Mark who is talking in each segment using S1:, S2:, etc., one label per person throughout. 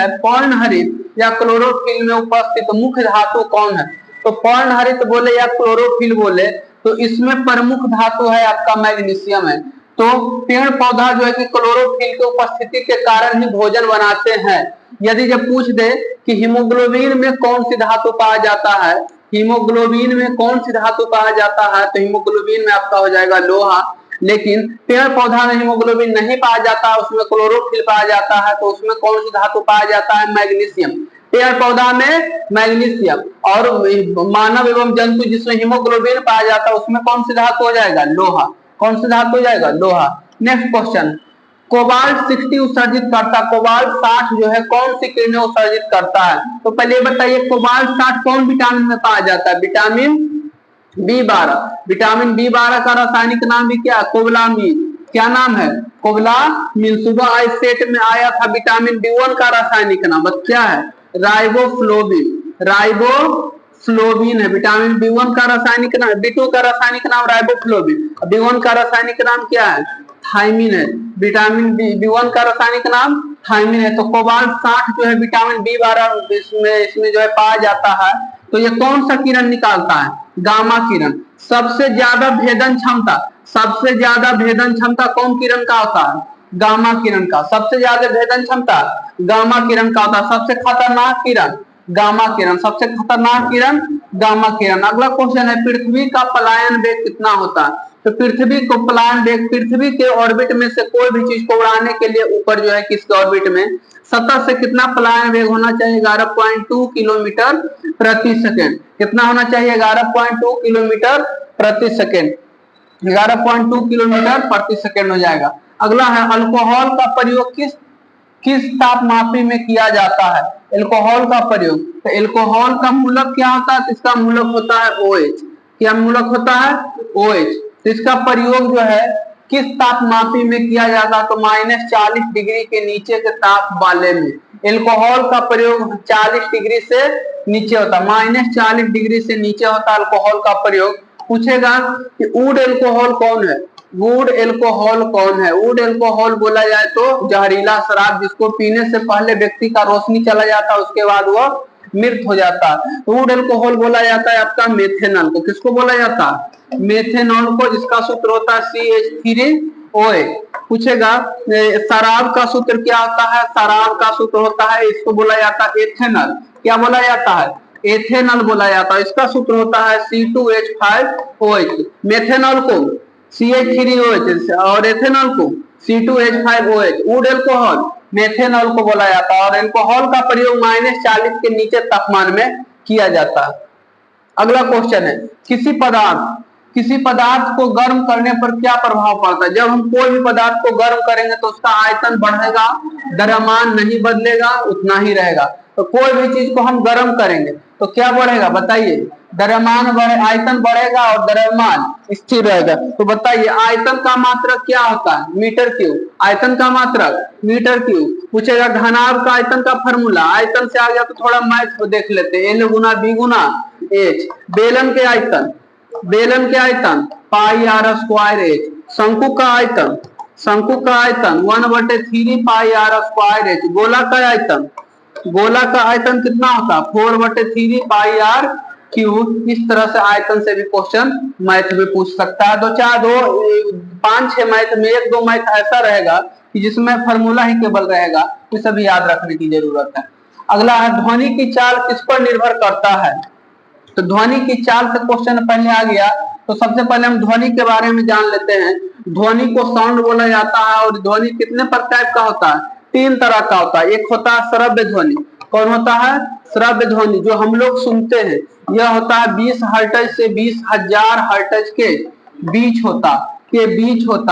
S1: है पर्णहरित या क्लोरोफिल में उपस्थित मुख्य धातु कौन है? तो पर्णहरित बोले या क्लोरोफिल बोले तो इसमें प्रमुख धातु है आपका मैग्नीशियम है। तो पेड़ पौधा जो है कि क्लोरोफिल की उपस्थिति के कारण ही भोजन बनाते हैं। यदि जब पूछ दे कि हीमोग्लोबिन में कौन सी धातु पाया जाता है, हीमोग्लोबिन में कौन सी धातु पाया जाता है, तो हीमोग्लोबिन में आपका हो जाएगा लोहा। लेकिन पेड़ पौधा में हीमोग्लोबिन नहीं पाया जाता, उसमें क्लोरोफिल पाया जाता है, तो उसमें कौन सी धातु पाया जाता है? मैग्नीशियम। पेड़ पौधा में मैग्नीशियम, और मानव एवं जंतु जिसमें हीमोग्लोबिन पाया जाता है उसमें कौन सी धातु हो जाएगा? लोहा। कौन सी धातु हो जाएगा? लोहा। नेक्स्ट क्वेश्चन, कोबाल्ट 60 उत्सर्जित करता, कोबाल्ट 60 जो है कौन सी किरणें उत्सर्जित करता है? तो पहले बताइए कोबाल्ट 60 कौन विटामिन में पाया जाता है? Vitamin B12। विटामिन B12 का रासायनिक नाम भी क्या? कोबलामीन। क्या नाम है? कोबलामीन। सुबह आज सेट में आया था विटामिन B1 का रासायनिक नाम क्या है? राइबोफ्लोविन। राइबोफ्लोविन है विटामिन B1 का रासायनिक नाम। B2 का रासायनिक नाम राइबोफ्लोविन, B1 का रासायनिक नाम क्या है? थायमिन है। विटामिन B1 का रासायनिक नाम थायमिन है। तो कोबाल्ट 60 जो है विटामिन B12 इसमें जो है पाया जाता है। तो ये कौन सा किरण निकालता है? गामा किरण। सबसे ज्यादा भेदन क्षमता, सबसे ज्यादा भेदन क्षमता कौन किरण का होता है? गामा किरण का। सबसे ज्यादा भेदन क्षमता गामा किरण का होता है। सबसे खतरनाक किरण गामा किरण। सबसे खतरनाक किरण गामा किरण। अगला क्वेश्चन है, पृथ्वी का पलायन वेग कितना होता है? तो पृथ्वी को पलायन वेग, पृथ्वी के ऑर्बिट में से कोई भी चीज को उड़ाने के लिए ऊपर जो है किसके ऑर्बिट में सतह से कितना पलायन वेग होना चाहिए? 11.2 किलोमीटर प्रति सेकेंड। कितना होना चाहिए? 11.2 किलोमीटर प्रति सेकेंड। 11.2 किलोमीटर प्रति सेकेंड हो जाएगा। अगला है, अल्कोहल का प्रयोग किस तापमापी में किया जाता है? अल्कोहल का प्रयोग, तो अल्कोहल का मूलक क्या होता है? इसका मूलक होता है OH। क्या मूलक होता है? OH। तो इसका प्रयोग जो है किस तापमापी में किया जाता है? तो -40 डिग्री के नीचे के ताप वाले में अल्कोहल का प्रयोग 40 डिग्री से नीचे होता है, -40 डिग्री से नीचे होता है अल्कोहल का प्रयोग। पूछेगा कि वुड अल्कोहल कौन है? वुड अल्कोहल कौन है? वुड अल्कोहल बोला जाए तो जहरीला शराब जिसको पीने से पहले व्यक्ति का रोशनी चला जाता है, उसके बाद वह मृत हो जाता है। वुड अल्कोहल बोला जाता है आपका मेथेनॉल को। किसको बोला जाता है? मेथेनॉल को, जिसका सूत्र होता है CH3OH। पूछेगा शराब का सूत्र क्या होता है? शराब का सूत्र होता है, इसको बोला जाता है एथेनॉल। क्या बोला जाता है? एथेनॉल बोला जाता है। इसका सूत्र होता है C2H5OH। मेथेनॉल को CH3OH और एथेनॉल को C2H5OH। वुड अल्कोहल मेथेनॉल को बोला जाता है, और अल्कोहल का प्रयोग -40 के नीचे तापमान में किया जाता है। अगला क्वेश्चन है, किसी पदार्थ को गर्म करने पर क्या प्रभाव पड़ता है? जब हम कोई भी पदार्थ को गर्म करेंगे तो उसका आयतन बढ़ेगा, द्रव्यमान नहीं बदलेगा, उतना ही रहेगा। तो कोई भी चीज को हम गर्म करेंगे तो क्या बढ़ेगा? बताइए। द्रव्यमान आयतन बढ़ेगा और द्रव्यमान स्थिर रहेगा। तो बताइए आयतन का मात्रक क्या होता है? Metre cube. आयतन का मात्रक मीटर क्यूब। पूछेगा घनाभ का आयतन का फॉर्मूला। आयतन से आ गया तो थोड़ा मैथ को देख लेते हैं। L गुना B गुना H। बेलन के आयतन πr²H। शंकु का आयतन 1/3 πr²H। गोला का आयतन कितना होता? 4/3 πr³। इस तरह से आयतन से भी क्वेश्चन मैथ में पूछ सकता है। 5-6 मैथ में 1-2 मैथ ऐसा रहेगा कि जिसमें फॉर्मूला ही केवल रहेगा, ये सभी याद रखने की जरूरत है। अगला है, ध्वनि की चाल किस पर निर्भर करता है? तो ध्वनि की चाल से क्वेश्चन पहले आ गया, तो सबसे पहले हम ध्वनि के बारे में जान लेते हैं। ध्वनि को साउंड बोला जाता है, और ध्वनि कितने प्रकार का होता है? 3 तरह का होता है। एक होता है श्रव्य ध्वनि। कौन होता है? श्रव्य ध्वनि, जो हम लोग सुनते हैं। यह होता है 20 हर्ट्ज से 20,000 हर्ट्ज के बीच होता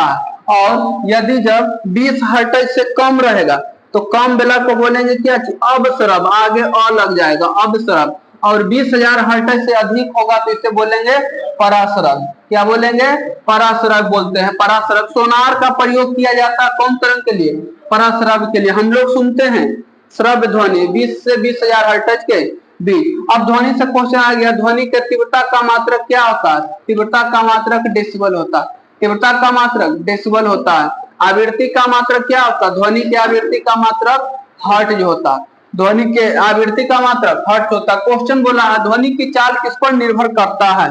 S1: है। और यदि जब 20 हर्ट्ज से कम रहेगा तो कम बेला को बोलेंगे क्या? अबश्रव। आगे अ लग जाएगा, अबश्रव। और 20,000 हर्ट्ज से अधिक होगा तो इसे बोलेंगे पराश्रव। क्या बोलेंगे? पराश्रव बोलते हैं। पराश्रव। सोनार का प्रयोग किया जाता है कौन तरंग के लिए? पराश्रव के लिए। हम लोग सुनते हैं श्रव्य ध्वनि 20 से 20,000 हर्ट्ज के बीच। अब ध्वनि से क्वेश्चन आ गया, ध्वनि के तीव्रता का मात्रक क्या होता है? तीव्रता का मात्रक डेसिबल होता है। तीव्रता का मात्रक डेसिबल होता है। आवृत्ति का मात्रक क्या होता है? ध्वनि की आवृत्ति का मात्रक हर्ट्ज होता है। ध्वनि के आवृत्ति का मात्रक हर्ट्ज होता है। क्वेश्चन बोला है ध्वनि की चाल किस पर निर्भर करता है,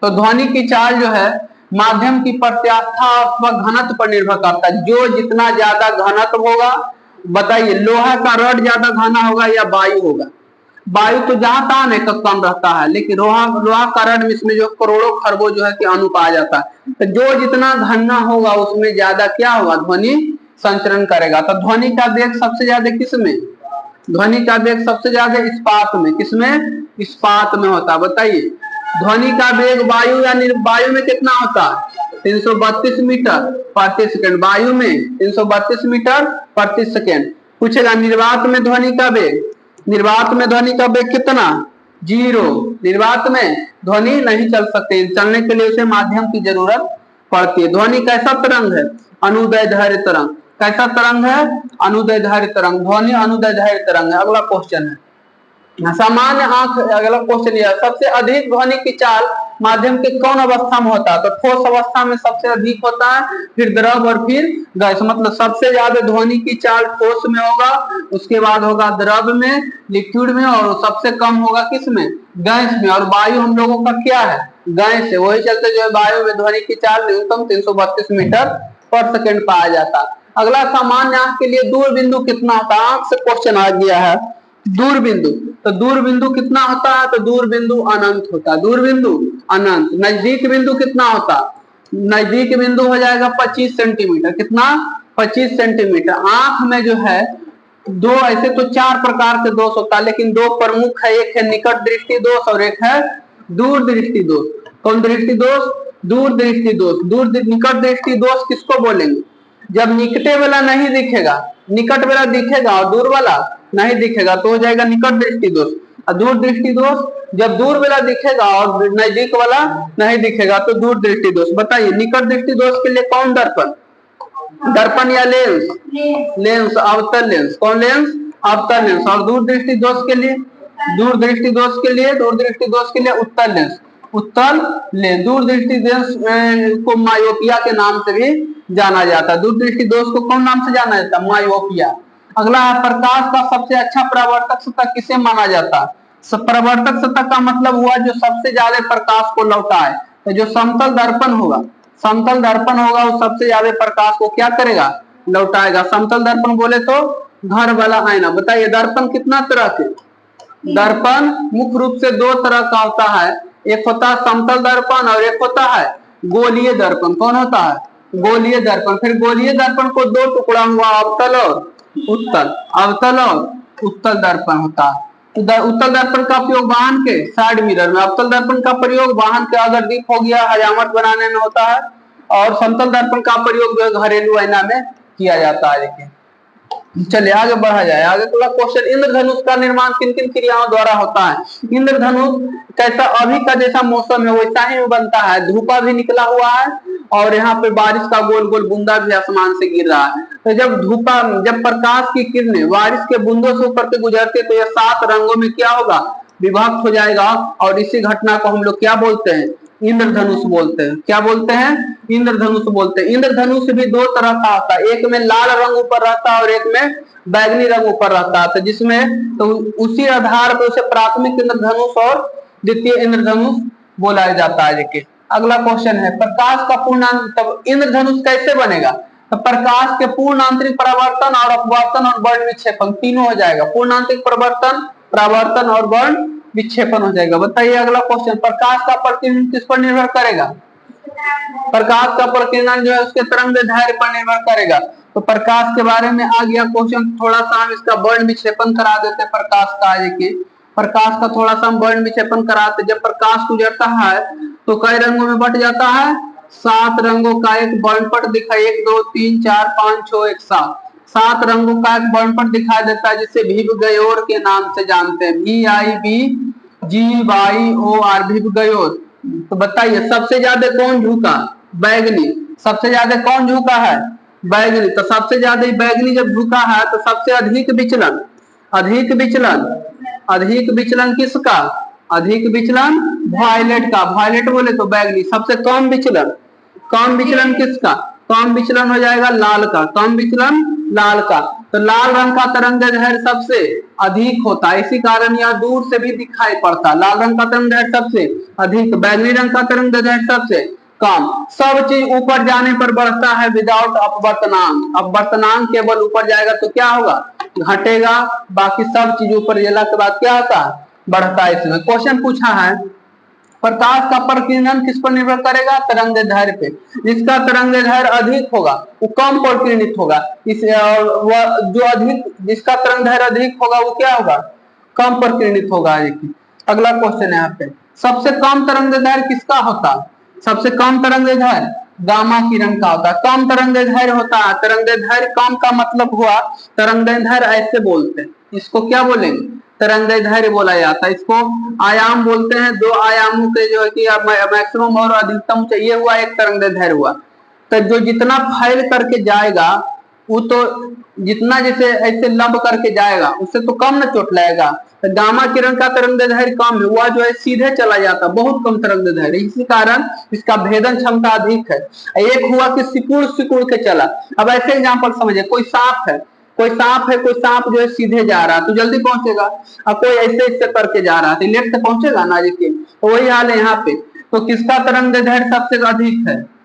S1: तो ध्वनि की चाल जो है माध्यम की प्रत्यास्था अथवा घनत्व पर निर्भर करता है। जो जितना ज्यादा घनत्व होगा, बताइए लोहा का रड ज्यादा घना होगा या वायु होगा? वायु तो जहां तहां नहीं कम रहता है, लेकिन लोहा का रड में इसमें जो करोड़ों खरबों जो है कि अणु पाया जाता है। तो जो जितना घना होगा उसमें ज्यादा क्या होगा, ध्वनि संचरण करेगा। तो ध्वनि का वेग सबसे ज्यादा किसमें, ध्वनि का वेग सबसे ज्यादा इस्पात में, किसमें, इस्पात में होता है। बताइए ध्वनि का वेग वायु या वायु में कितना होता है, 332 मीटर प्रति सेकंड, वायु में 332 मीटर प्रति सेकंड। पूछेगा निर्वात में ध्वनि का वेग, निर्वात में ध्वनि का वेग कितना, 0। निर्वात में ध्वनि नहीं चल सकते, चलने के लिए उसे माध्यम की जरूरत पड़ती है। ध्वनि कैसा तरंग है, अनुदैर्ध्य तरंग। कैसा तरंग है, अनुदैर्ध्य तरंग। ध्वनि अनुदैर्ध्य तरंग है। अगला क्वेश्चन है सामान्य आंख, अगला क्वेश्चन यह सबसे अधिक ध्वनि की चाल माध्यम के कौन अवस्था में होता है, तो ठोस अवस्था में सबसे अधिक होता है, फिर द्रव और फिर गैस। मतलब सबसे ज्यादा ध्वनि की चाल ठोस में होगा, उसके बाद होगा द्रव में, लिक्विड में, और सबसे कम होगा किसमें, गैस में। और वायु हम लोगों का क्या है, गैस है। वही चलते जो है वायु में ध्वनि की चाल न्यूनतम 332 मीटर पर सेकेंड पाया जाता है। अगला सामान्य आंख के लिए दूर बिंदु कितना होता है, आंख से क्वेश्चन आ गया है। दूर बिंदु, तो दूर बिंदु कितना होता है, तो दूर बिंदु अनंत होता है, दूर बिंदु अनंत। नजदीक बिंदु कितना होता है, नजदीक बिंदु हो जाएगा 25 सेंटीमीटर। कितना, 25 सेंटीमीटर। आंख में जो है दो, ऐसे तो 4 प्रकार के दोष होता है, लेकिन 2 प्रमुख है, एक है निकट दृष्टि दोष और एक है दूर दृष्टि दोष। कौन दृष्टि दोष, दूर दृष्टि दोष। निकट दृष्टि दोष किसको बोलेंगे, जब निकटे वाला नहीं दिखेगा, निकट वाला दिखेगा और दूर वाला नहीं दिखेगा तो हो जाएगा निकट दृष्टि दोष। और दूर दृष्टि दोष जब दूर वाला दिखेगा और नजदीक वाला नहीं दिखेगा तो दूर दृष्टि दोष। बताइए निकट दृष्टि दोष के लिए कौन दर्पण, दर्पण या लेंस, लेंस, अवतल लेंस। कौन लेंस, अवतल लेंस। और दूर दृष्टि दोष के लिए, दूर दृष्टि दोष के लिए, दूर दृष्टि दोष के लिए उत्तल लेंस, उत्तल लेंस। दूर दृष्टि दोष को मायोपिया के नाम से भी जाना जाता है। दूर दृष्टि दोष को कौन नाम से जाना जाता है, मायोपिया। अगला है प्रकाश का सबसे अच्छा परावर्तक सतह किसे माना जाता है, परावर्तक सतह का मतलब हुआ जो सबसे ज्यादा प्रकाश को लौटाए। तो जो समतल दर्पण होगा, समतल दर्पण होगा वो सबसे ज्यादा प्रकाश को क्या करेगा, लौटाएगा। समतल दर्पण बोले तो घर वाला आईना। बताइए दर्पण कितना तरह के, दर्पण मुख्य रूप से 2 तरह का होता है, एक होता है समतल दर्पण और एक होता है गोलीय दर्पण। कौन होता है, गोलीय दर्पण। फिर गोलीय दर्पण को 2 टुकड़ा हुआ, अवतल और उत्तल, अवतल और उत्तल दर्पण होता है। उत्तल दर्पण का उपयोग वाहन के साइड मिरर में, अवतल दर्पण का प्रयोग वाहन के अगर दीप हो गया हजामत बनाने में होता है, और समतल दर्पण का प्रयोग जो है घरेलू आईना में किया जाता है। देखिए चलिए आगे बढ़ा जाए। आगे अगला क्वेश्चन, इंद्रधनुष का निर्माण किन किन क्रियाओं द्वारा होता है। इंद्रधनुष कैसा, अभी का जैसा मौसम है वैसा ही बनता है, धूपा भी निकला हुआ है और यहाँ पे बारिश का गोल गोल बूंदा भी आसमान से गिर रहा है। तो जब धूपा, जब प्रकाश की किरणें बारिश के बूंदों से ऊपर से गुजरते तो यह 7 रंगों में क्या होगा, विभक्त हो जाएगा। और इसी घटना को हम लोग क्या बोलते हैं, इंद्रधनुष बोलते हैं। क्या बोलते हैं, इंद्रधनुष बोलते हैं। इंद्रधनुष भी 2 तरह का होता है, एक में लाल रंग ऊपर रहता है और एक में बैगनी रंग ऊपर रहता है। तो जिसमें तो उसी आधार पर उसे प्राथमिक इंद्रधनुष और द्वितीय इंद्रधनुष बोला जाता है। देखिए अगला क्वेश्चन है, प्रकाश का पूर्णांक, तब इंद्रधनुष कैसे बनेगा, तो प्रकाश के पूर्ण आंतरिक परावर्तन और अपवर्तन और वर्ण विक्षेपण तीनों हो जाएगा। पूर्ण आंतरिक परावर्तन, परावर्तन और वर्ण विक्षेपण हो जाएगा। बताइए अगला क्वेश्चन, प्रकाश का प्रकीर्णन किस पर निर्भर करेगा, प्रकाश का प्रकीर्णन जो है उसके तरंगदैर्ध्य पर निर्भर करेगा। तो प्रकाश के बारे में आ गया क्वेश्चन, थोड़ा सा हम इसका वर्ण विक्षेपण करा देते हैं। प्रकाश का देखिए, प्रकाश का थोड़ा सा हम वर्ण विक्षेपण कराते। जब प्रकाश गुजरता है तो कई रंगों में बट जाता है, 7 रंगों का एक वर्णपट दिखाई, 1 2 3 4 5 6 1 7 रंगों का एक वर्णपट दिखाई देता है जिसे भिबगयोर के नाम से जानते हैं, VIBGYOR, भिबगयोर। तो बताइए सबसे ज्यादा कौन झुका, बैगनी। सबसे ज्यादा कौन झुका है, बैगनी। तो सबसे ज्यादा बैगनी जब झुका है तो सबसे अधिक विचलन, अधिक विचलन, अधिक विचलन किसका, अधिक विचलन वायलेट का। वायलेट बोले तो बैगनी। सबसे कम विचलन, कम विचलन किसका, कम विचलन हो जाएगा लाल का, कम विचलन लाल का। तो लाल रंग का तरंगदैर्घ्य सबसे अधिक होता है, इसी कारण यह दूर से भी दिखाई पड़ता है। लाल रंग का तरंगदैर्घ्य सबसे अधिक, बैंगनी रंग का तरंगदैर्घ्य सबसे कम। सब चीज ऊपर जाने पर बढ़ता है विदाउट अपवर्तनांक। अपवर्तनांक केवल ऊपर जाएगा तो क्या होगा, घटेगा, बाकी सब चीज ऊपर गेला के बाद क्या होता है, बढ़ता है। इसमें क्वेश्चन पूछा है प्रकाश का प्रकीर्णन किस पर निर्भर करेगा, तरंगदैर्घ्य पे। जिसका तरंगदैर्घ्य अधिक होगा वो कम प्रकीर्णित होगा, इस जो अधिक, जिसका तरंगदैर्घ्य अधिक होगा वो क्या होगा, कम प्रकीर्णित होगा। अगला क्वेश्चन है यहाँ पे, सबसे कम तरंगदैर्घ्य किसका होता है, सबसे कम तरंगदैर्घ्य गामा किरण का होता है। कम तरंगदैर्घ्य होता है, तरंगदैर्घ्य कम का मतलब हुआ, तरंगदैर्घ्य ऐसे बोलते हैं, इसको क्या बोलेंगे, तरंगदैर्घ्य बोला जाता है। इसको आयाम बोलते हैं, दो आयामों के जो है कि मैक्सिमम और अधिकतम चाहिए हुआ एक तरंगदैर्घ्य हुआ। तो जो जितना फैल करके जाएगा वो तो जितना जैसे ऐसे लब करके जाएगा उससे तो कम न चोट लगेगा। तो गामा किरण का तरंगदैर्घ्य कम है, वह जो है सीधे चला जाता, बहुत कम तरंगदैर्घ्य, इसी कारण इसका भेदन क्षमता अधिक है। एक हुआ कि सिकुड़ सिकुड़ के चला। अब ऐसे एग्जांपल समझिए, कोई सांप है, कोई सांप जो है सीधे जा रहा है तो जल्दी पहुंचेगा, और कोई ऐसे ऐसे करके जा रहा है तो लेट से पहुंचेगा ना। देखिए तो वही हाल है यहाँ पे। तो किसका तरंगदैर्घ्य सबसे अधिक है,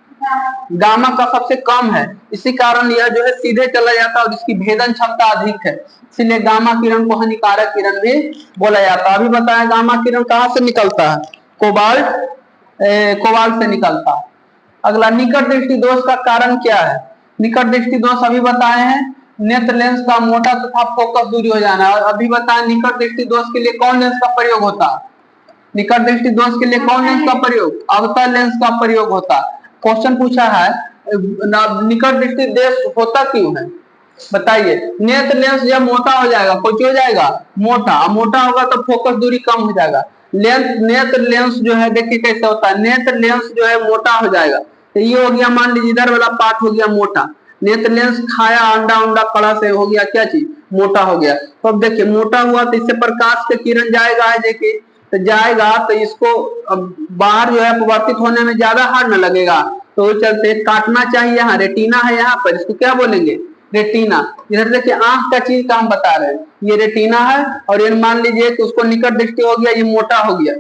S1: गामा का सबसे कम है, इसी कारण यह जो है सीधे चला जाता है और इसकी भेदन क्षमता अधिक है, इसलिए गामा किरण को हानिकारक किरण भी बोला जाता है। अभी बताया गामा किरण कहाँ से निकलता है, कोबाल्ट से निकलता है। अगला निकट दृष्टि दोष का कारण क्या है, निकट दृष्टि दोष अभी बताए हैं, नेत्र लेंस का मोटा तथा फोकस दूरी हो जाना। और अभी बताएं निकट दृष्टि दोष के लिए कौन लेंस का प्रयोग होता है, निकट दृष्टि दोष के लिए कौन लेंस का प्रयोग, अवतल लेंस का प्रयोग होता। क्वेश्चन पूछा है निकट दृष्टि दोष होता क्यों है, बताइए। नेत्र लेंस जब मोटा हो जाएगा, कुछ हो जाएगा मोटा, मोटा होगा तो फोकस दूरी कम हो जाएगा। नेत्र लेंस जो है देखिए कैसे होता है, नेत्र लेंस जो है मोटा हो जाएगा, तो ये हो गया मान लीजिए इधर वाला पार्ट हो गया मोटा, नेत्र लेंस खाया अंडा उंडा कड़ा से हो गया क्या चीज, मोटा हो गया। तो अब देखिए मोटा हुआ तो इससे प्रकाश के किरण जाएगा है, देखिए तो जाएगा तो इसको अब बाहर जो है अपवर्तित होने में ज्यादा हार न लगेगा, तो चलते काटना चाहिए। यहाँ रेटिना है, यहाँ पर इसको क्या बोलेंगे, रेटिना। इधर देखिए आंख का चीज का हम बता रहे हैं, ये रेटिना है और ये मान लीजिए कि उसको निकट दृष्टि हो गया, ये मोटा हो गया।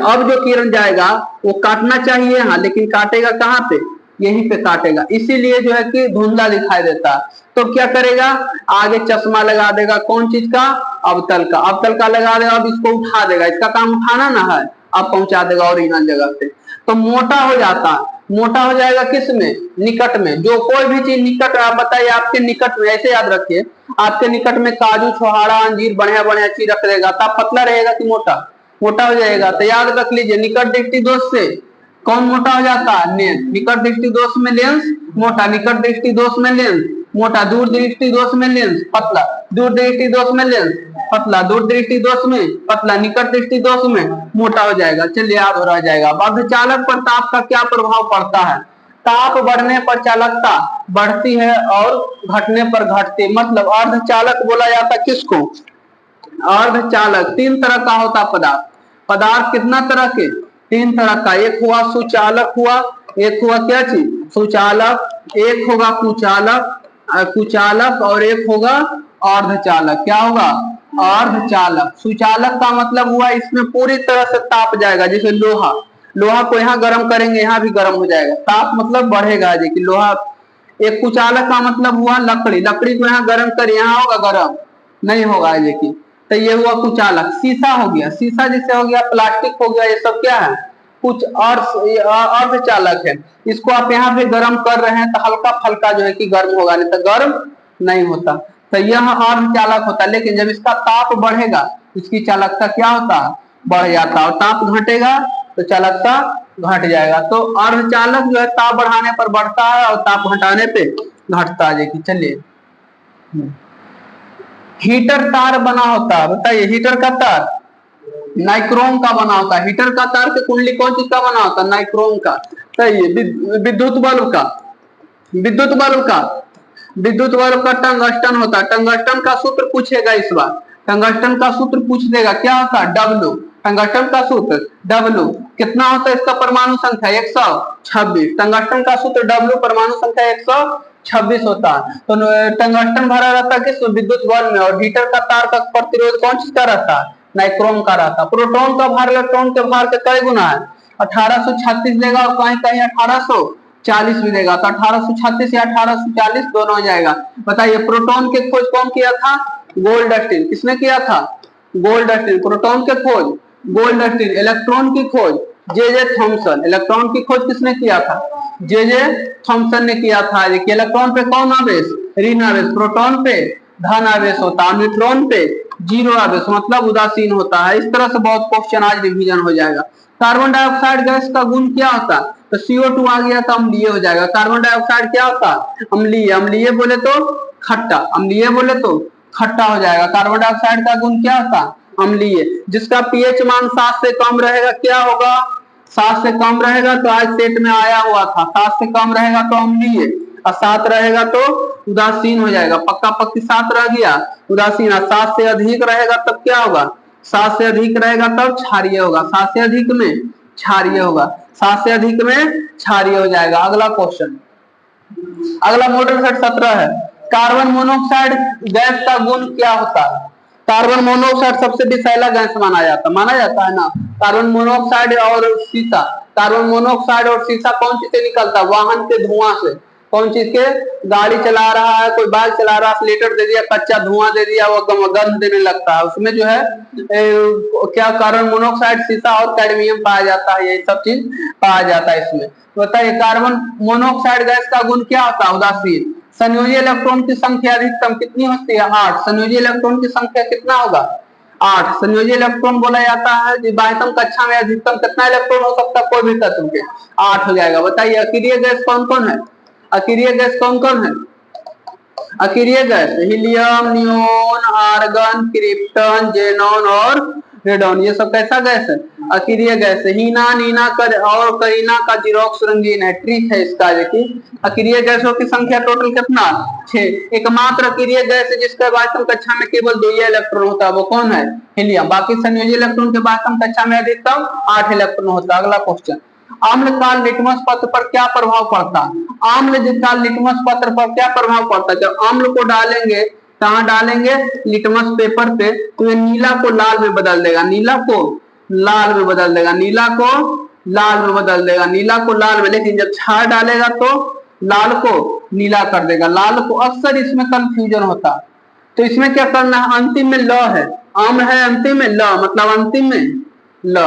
S1: अब जो किरण जाएगा वो काटना चाहिए यहाँ, लेकिन काटेगा कहाँ पे, यहीं पे काटेगा, इसीलिए जो है कि धुंधला दिखाई देता। तो क्या करेगा, आगे चश्मा लगा देगा, कौन चीज का, अवतल का, अवतल का लगा देगा। अब इसको उठा देगा, इसका काम उठाना ना है, अब पहुंचा देगा ओरिजिनल जगह पे। तो मोटा हो जाता, मोटा हो जाएगा किस में, निकट में। जो कोई भी चीज निकट, आप बताइए आपके निकट में, ऐसे याद रखिए आपके निकट में काजू छोहाड़ा अंजीर बढ़िया बढ़िया चीज रख देगा तो आप पतला रहेगा कि मोटा, मोटा हो जाएगा। तो याद रख लीजिए निकट दृष्टि दोष से कौन मोटा हो जाता है, लेंस। निकट दृष्टि दोष में लेंस मोटा, निकट दृष्टि दोष में लेंस मोटा, दूर दृष्टि दोष में लेंस पतला, दूर दृष्टि दोष में लेंस पतला, दूर दृष्टि दोष में पतला, निकट दृष्टि दोष में मोटा हो जाएगा। चलिए याद हो रह जाएगा। अर्धचालक पर ताप का क्या प्रभाव पड़ता है, ताप बढ़ने पर चालकता बढ़ती है और घटने पर घटती है। मतलब अर्धचालक बोला जाता किसको, अर्धचालक तीन तरह का होता पदार्थ, पदार्थ कितना तरह के, तीन तरह का। एक हुआ सुचालक हुआ, एक हुआ क्या चीज, सुचालक, एक होगा कुचालक, कुचालक और एक होगा अर्धचालक। क्या होगा, अर्धचालक। सुचालक का मतलब हुआ इसमें पूरी तरह से ताप जाएगा, जैसे लोहा, लोहा को यहाँ गर्म करेंगे यहाँ भी गर्म हो जाएगा, ताप मतलब बढ़ेगा। देखिए लोहा। एक कुचालक का मतलब हुआ लकड़ी, लकड़ी को यहाँ गर्म कर यहाँ होगा गर्म नहीं होगा, देखिए तो ये हुआ कुचालक। शीशा हो गया, शीशा जैसे हो गया, प्लास्टिक हो गया, ये सब क्या है, कुछ अर्धचालक है। इसको आप यहाँ पे गर्म कर रहे हैं तो हल्का फल्का जो है कि गर्म होगा, नहीं तो गर्म नहीं होता। तो यह अर्धचालक होता है, लेकिन जब इसका ताप बढ़ेगा इसकी चालकता क्या होता है, बढ़ जाता है, और ताप घटेगा तो चालकता घट जाएगा। तो अर्धचालक जो है ताप बढ़ाने पर बढ़ता है और ताप घटाने पे घटता है। देखिए चलिए, हीटर तार बना होता है, बताइए हीटर का तार नाइक्रोम का बना होता है। हीटर का तार के कुंडली कौन चीज का बना होता है, नाइक्रोम का। सही। विद्युत बल्ब का, विद्युत बल्ब का, विद्युत बल्ब का टंगस्टन होता है। टंगस्टन का सूत्र पूछेगा इस बार, टंगस्टन का सूत्र पूछ देगा, क्या होता है, डब्ल्यू। टंगस्टन का सूत्र डब्ल्यू कितना होता है, इसका परमाणु संख्या 126। टंगस्टन का सूत्र डब्ल्यू, परमाणु संख्या 26 होता है। तो टंगस्टन भरा रहता है किस विद्युत बल्ब में, और हीटर का तार का प्रतिरोध कौन चीज का रहता है, नाइक्रोम का रहता है। प्रोटॉन का भार इलेक्ट्रॉन के भार के कई गुना है, 1836 देगा और कहीं कहीं 1840 भी देगा, तो 1836 या 1840 दोनों हो जाएगा। बताइए प्रोटॉन के खोज कौन किया था, गोल्डस्टीन। किसने किया था, गोल्डस्टीन। प्रोटॉन के खोज गोल्डस्टीन। इलेक्ट्रॉन की खोज जे थॉमसन। इलेक्ट्रॉन की खोज किसने किया था, जे थॉमसन ने किया था। देखिए इलेक्ट्रॉन पे कौन आवेश, ऋण आवेश, प्रोटॉन पे धन आवेश होता है, न्यूट्रॉन पे जीरो आवेश मतलब उदासीन होता है। इस तरह से बहुत क्वेश्चन आज रिवीजन हो जाएगा। कार्बन डाइऑक्साइड गैस का गुण क्या होता है, तो CO2 आ गया तो अम्लीय हो जाएगा। कार्बन डाइऑक्साइड क्या होता है, अम्लीय। अम्लीय बोले तो खट्टा, अम्लीय बोले तो खट्टा हो जाएगा। कार्बन डाइऑक्साइड का गुण क्या होता है, अम्लीय। जिसका पीएच मान 7 से कम रहेगा क्या होगा, 7 से कम रहेगा तो आज सेट में आया हुआ था, 7 से कम रहेगा तो अम्लीय, और 7 रहेगा तो उदासीन हो जाएगा। पक्का पक्की 7 रह गया उदासीन, और 7 से अधिक रहेगा तब क्या होगा, 7 से अधिक रहेगा तब क्षारीय होगा, 7 से अधिक में क्षारीय होगा, 7 से अधिक में क्षारीय हो जाएगा। अगला क्वेश्चन, अगला मॉडल सेट 17 है। कार्बन मोनोऑक्साइड गैस का गुण क्या होता है। कार्बन मोनोऑक्साइड सबसे विषैला गैस माना जाता है ना। कार्बन मोनोऑक्साइड और सीसा, कार्बन मोनोऑक्साइड और सीसा कौन चीज से निकलता है, वाहन के धुआं से। कौन चीज के, गाड़ी चला रहा है, कोई बाइक चला रहा है, सिलेटर दे दिया, कच्चा धुआं दे दिया, वो गंध देने लगता है, उसमें जो है क्या कार्बन मोनोऑक्साइड, सीसा और कैडमियम पाया जाता है, ये सब चीज पाया जाता है इसमें। बताइए कार्बन मोनोऑक्साइड गैस का गुण क्या होता है, उदासीन। संयोजी इलेक्ट्रॉन की संख्या अधिकतम कितनी होती है, 8। संयोजी इलेक्ट्रॉन की संख्या कितना होगा, 8। संयोजी इलेक्ट्रॉन बोला जाता है बाह्यतम कक्षा में अधिकतम कितना इलेक्ट्रॉन हो सकता है कोई भी तत्व के, 8 हो जाएगा। बताइए अकीरिय गैस कौन कौन है, अकीरिय गैस कौन कौन है, अकीरिय gas helium, neon, argon, krypton, xenon और रेडॉन, ये सब कैसा गैस है, अकीरिय गैस है। हीना, नीना और करीना का जीरोक्स रंगीन है, ट्रिक है इसका। देखिए अकीरिय गैसों की संख्या टोटल कितना, 6। एकमात्र अकीरिय गैस है जिसका बाह्यतम कक्षा में केवल 2 इलेक्ट्रॉन होता है, वो कौन है, हीलियम। बाकी संयोजी इलेक्ट्रॉन के बाह्यतम कक्षा में अधिकतम 8 इलेक्ट्रॉन होता है। अगला क्वेश्चन, आम्ल काल लिटमस पत्र पर क्या प्रभाव पड़ता है। आम्ल काल लिटमस पत्र पर क्या प्रभाव पड़ता है, जब आम्ल को डालेंगे कहाँ डालेंगे, लिटमस पेपर पे, तो ये नीला को लाल में बदल देगा, नीला को लाल में बदल देगा, नीला को लाल में बदल देगा, नीला को लाल में। लेकिन जब क्षार डालेगा तो लाल को नीला कर देगा, लाल को। अक्सर इसमें कंफ्यूजन होता है, तो इसमें क्या करना है, अंतिम में ल है, आम्ल है अंतिम में ल, मतलब अंतिम में ल,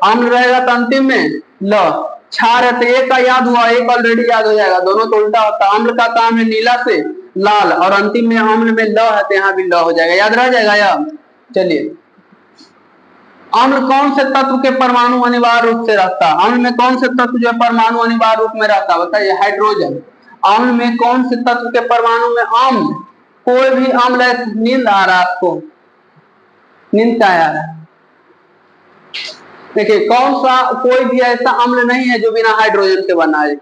S1: आम्ल रहेगा तो अंतिम में ल। क्षार है तो एक का याद हुआ, एक ऑलरेडी याद हो जाएगा, दोनों तो उल्टा होता है। आम्ल का काम है नीला से लाल, और अंतिम में आम्ल में ल है तो यहाँ भी ल हो जाएगा, याद रह जाएगा यार। चलिए आम्ल कौन से तत्व के परमाणु अनिवार्य रूप से रहता है, आम्ल में कौन से तत्व जो परमाणु अनिवार्य रूप में रहता है, बताइए हाइड्रोजन। आम्ल में कौन से तत्व के परमाणु में, आम्ल, कोई भी आम्ल, नींद आ रहा है आपको, नींद क्या आ रहा है, देखिए कौन सा कोई भी ऐसा अम्ल नहीं है जो बिना हाइड्रोजन के बना है।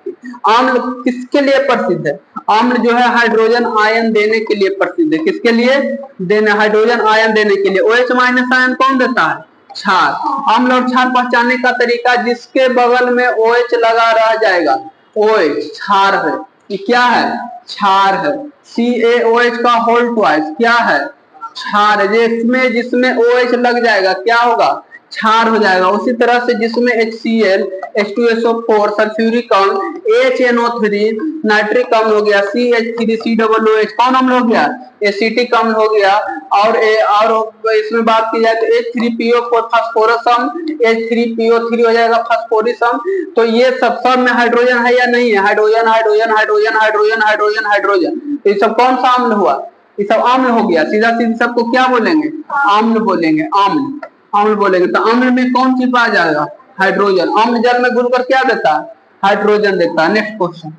S1: अम्ल किसके लिए प्रसिद्ध है, अम्ल जो है हाइड्रोजन आयन देने के लिए प्रसिद्ध है। किसके लिए, देने, हाइड्रोजन आयन देने के लिए। OH- आयन कौन देता है, क्षार। अम्ल और क्षार पहचानने का तरीका, जिसके बगल में OH लगा रह जाएगा, OH क्षार है, ये क्या है, क्षार है। CaOH का होल ट्वाइस क्या है, क्षार है। जिसमें जिसमें OH लग जाएगा क्या होगा, क्षार हो जाएगा। उसी तरह से जिसमें HCl, H2SO4, सल्फ्यूरिक अम्ल, HNO3, नाइट्रिक अम्ल हो गया, CH3COOH कौन अम्ल हो गया, एसिटिक अम्ल हो गया। और इसमें बात की जाए तो H3PO4 फास्फोरस अम्ल, H3PO3 हो जाएगा फास्फोरिस अम्ल। तो ये सब में हाइड्रोजन है या नहीं है, hydrogen hydrogen hydrogen hydrogen hydrogen hydrogen, ये सब कौन सा अम्ल हुआ, ये सब अम्ल हो गया। सीधा सीधा सबको क्या बोलेंगे, अम्ल बोलेंगे, अम्ल, अम्ल बोलेंगे। तो अम्ल में कौन सी पाया जाएगा, हाइड्रोजन। अम्ल जल में घुलकर क्या देता है, हाइड्रोजन देता है। नेक्स्ट क्वेश्चन,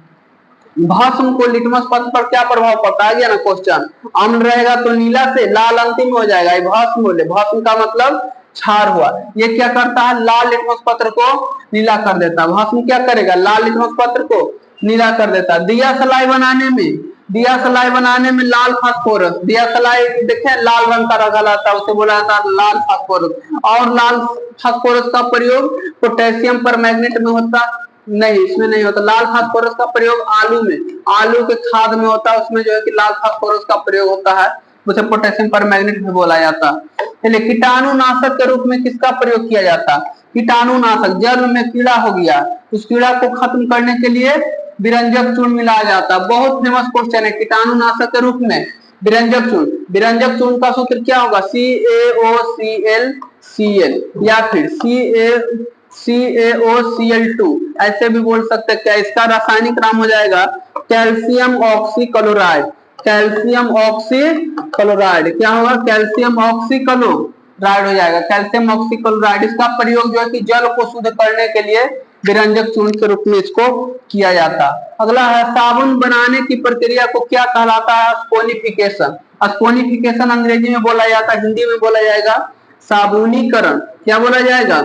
S1: भस्म को लिटमस पत्र पर क्या प्रभाव पड़ता है, ना क्वेश्चन। अम्ल रहेगा तो नीला से लाल अंतिम में हो जाएगा, ये भस्म बोले, भस्म का मतलब क्षार हुआ। ये क्या करता है, लाल लिटमस पत्र को नीला कर देता है। भस्म क्या करेगा, लाल लिटमस पत्र को नीला कर देता है। दिया सलाई बनाने में, दिया सलाई बनाने में लाल फास्फोरस, दिया सलाई देखे लाल रंग का रखा रहता है, उसे बोला जाता है लाल फास्फोरस। और लाल फास्फोरस का प्रयोग पोटेशियम पर मैग्नेट में होता है, नहीं, इसमें नहीं होता। लाल फास्फोरस का प्रयोग आलू में, आलू के खाद में होता है, उसमें जो है कि लाल फास्फोरस का प्रयोग होता है, उसे पोटेशियम परमैंगनेट भी बोला जाता है। चलिए, कीटाणुनाशक के रूप में किसका प्रयोग किया जाता है? कीटाणुनाशक, जल में कीड़ा हो गया, उस कीड़ा को खत्म करने के लिए विरंजक चूर्ण मिलाया जाता है। बहुत फेमस क्वेश्चन है, कीटाणुनाशक के रूप में विरंजक चूर्ण। विरंजक चूर्ण का सूत्र क्या होगा? CaOCl या फिर CaOCl2, ऐसे भी बोल सकते हैं। क्या इसका रासायनिक नाम हो जाएगा? Calcium oxychloride. कैल्शियम ऑक्सीक्लोराइड क्या होगा? कैल्शियम ऑक्सीक्लोराइड हो जाएगा, कैल्शियम ऑक्सीक्लोराइड। इसका प्रयोग जो है कि जल को शुद्ध करने के लिए विरंजक चूर्ण के रूप में इसको किया जाता। अगला है, साबुन बनाने की प्रक्रिया को क्या कहलाता है? स्पोनिफिकेशन। स्पोनिफिकेशन अंग्रेजी में बोला जाता है, हिंदी में बोला जाएगा साबुनीकरण। क्या बोला जाएगा?